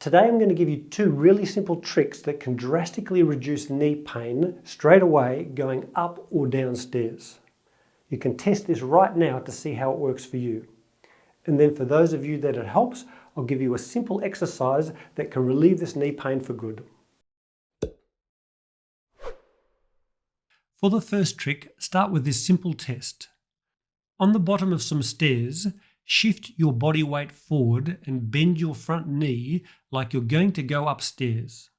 Today I'm going to give you two really simple tricks that can drastically reduce knee pain straight away going up or down stairs. You can test this right now to see how it works for you. And then for those of you that it helps, I'll give you a simple exercise that can relieve this knee pain for good. For the first trick, start with this simple test. On the bottom of some stairs, shift your body weight forward and bend your front knee like you're going to go upstairs.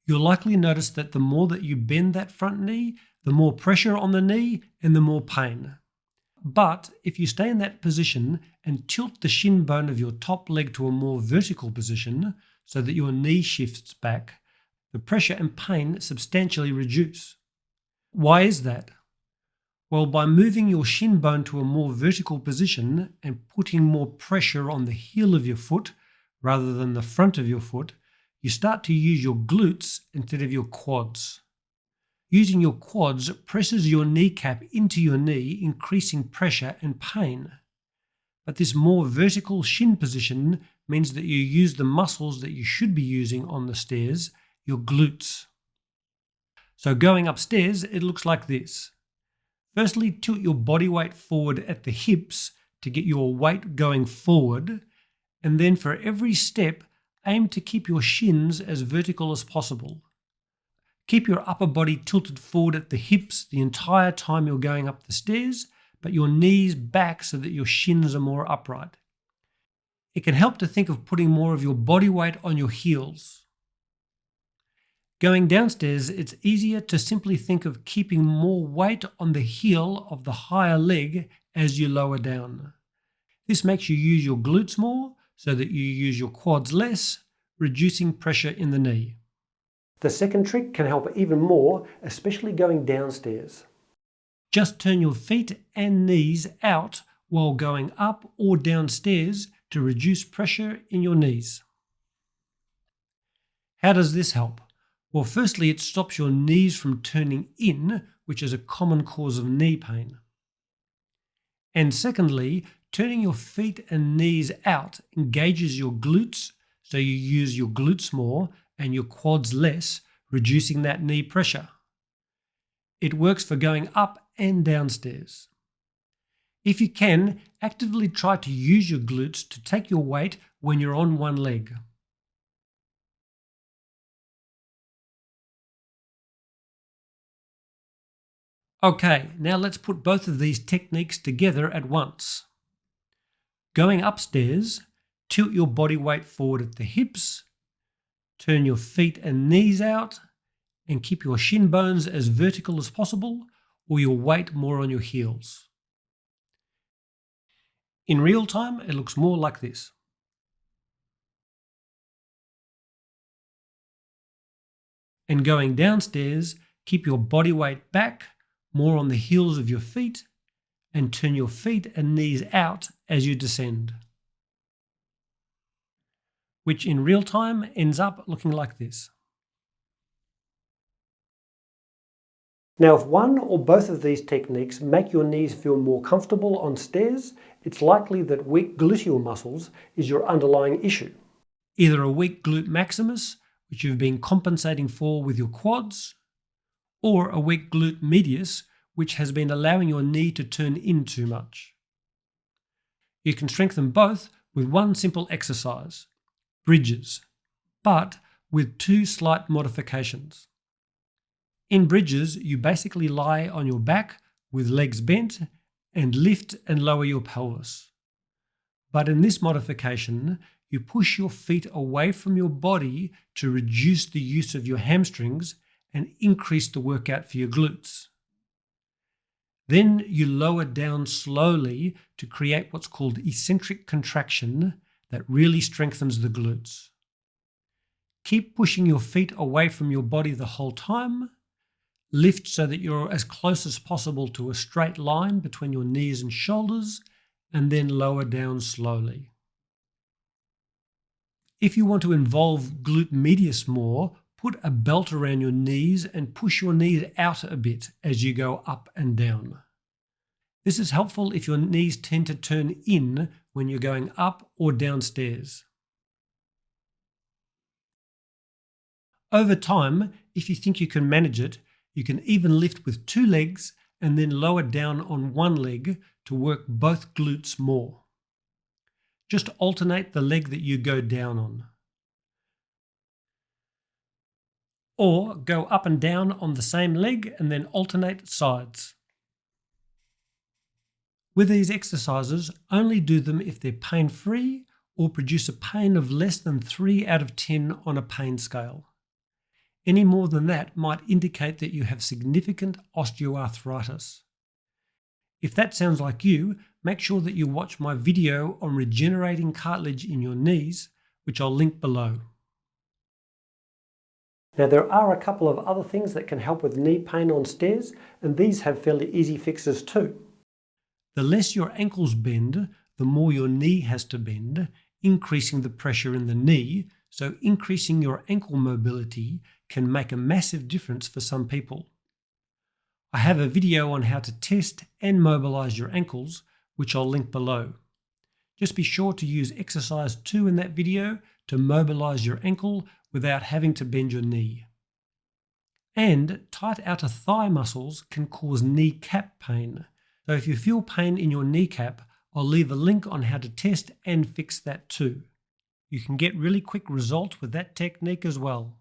You'll likely notice that the more that you bend that front knee, the more pressure on the knee and the more pain. But if you stay in that position and tilt the shin bone of your top leg to a more vertical position so that your knee shifts back, the pressure and pain substantially reduce. Why is that? Well, by moving your shin bone to a more vertical position and putting more pressure on the heel of your foot rather than the front of your foot, you start to use your glutes instead of your quads. Using your quads presses your kneecap into your knee, increasing pressure and pain. But this more vertical shin position means that you use the muscles that you should be using on the stairs, your glutes. So going upstairs, it looks like this. Firstly, tilt your body weight forward at the hips to get your weight going forward, and then for every step, aim to keep your shins as vertical as possible. Keep your upper body tilted forward at the hips the entire time you're going up the stairs, but your knees back so that your shins are more upright. It can help to think of putting more of your body weight on your heels. Going downstairs, it's easier to simply think of keeping more weight on the heel of the higher leg as you lower down. This makes you use your glutes more so that you use your quads less, reducing pressure in the knee. The second trick can help even more, especially going downstairs. Just turn your feet and knees out while going up or downstairs to reduce pressure in your knees. How does this help? Well, firstly, it stops your knees from turning in, which is a common cause of knee pain. And secondly, turning your feet and knees out engages your glutes, so you use your glutes more and your quads less, reducing that knee pressure. It works for going up and downstairs. If you can, actively try to use your glutes to take your weight when you're on one leg. Okay, now let's put both of these techniques together at once. Going upstairs, tilt your body weight forward at the hips, turn your feet and knees out, and keep your shin bones as vertical as possible or your weight more on your heels. In real time, it looks more like this. And going downstairs, keep your body weight back, more on the heels of your feet, and turn your feet and knees out as you descend. Which in real time ends up looking like this. Now, if one or both of these techniques make your knees feel more comfortable on stairs, it's likely that weak gluteal muscles is your underlying issue. Either a weak glute maximus, which you've been compensating for with your quads, or a weak glute medius, which has been allowing your knee to turn in too much. You can strengthen both with one simple exercise, bridges, but with two slight modifications. In bridges, you basically lie on your back with legs bent and lift and lower your pelvis. But in this modification, you push your feet away from your body to reduce the use of your hamstrings and increase the workout for your glutes. Then you lower down slowly to create what's called eccentric contraction that really strengthens the glutes. Keep pushing your feet away from your body the whole time. Lift so that you're as close as possible to a straight line between your knees and shoulders, and then lower down slowly. If you want to involve glute medius more, put a belt around your knees and push your knees out a bit as you go up and down. This is helpful if your knees tend to turn in when you're going up or downstairs. Over time, if you think you can manage it, you can even lift with 2 legs and then lower down on 1 leg to work both glutes more. Just alternate the leg that you go down on. Or go up and down on the same leg and then alternate sides. With these exercises, only do them if they're pain-free or produce a pain of less than 3 out of 10 on a pain scale. Any more than that might indicate that you have significant osteoarthritis. If that sounds like you, make sure that you watch my video on regenerating cartilage in your knees, which I'll link below. Now, there are a couple of other things that can help with knee pain on stairs, and these have fairly easy fixes too. The less your ankles bend, the more your knee has to bend, increasing the pressure in the knee, so increasing your ankle mobility can make a massive difference for some people. I have a video on how to test and mobilize your ankles, which I'll link below. Just be sure to use exercise 2 in that video to mobilize your ankle without having to bend your knee. And tight outer thigh muscles can cause kneecap pain. So if you feel pain in your kneecap, I'll leave a link on how to test and fix that too. You can get really quick results with that technique as well.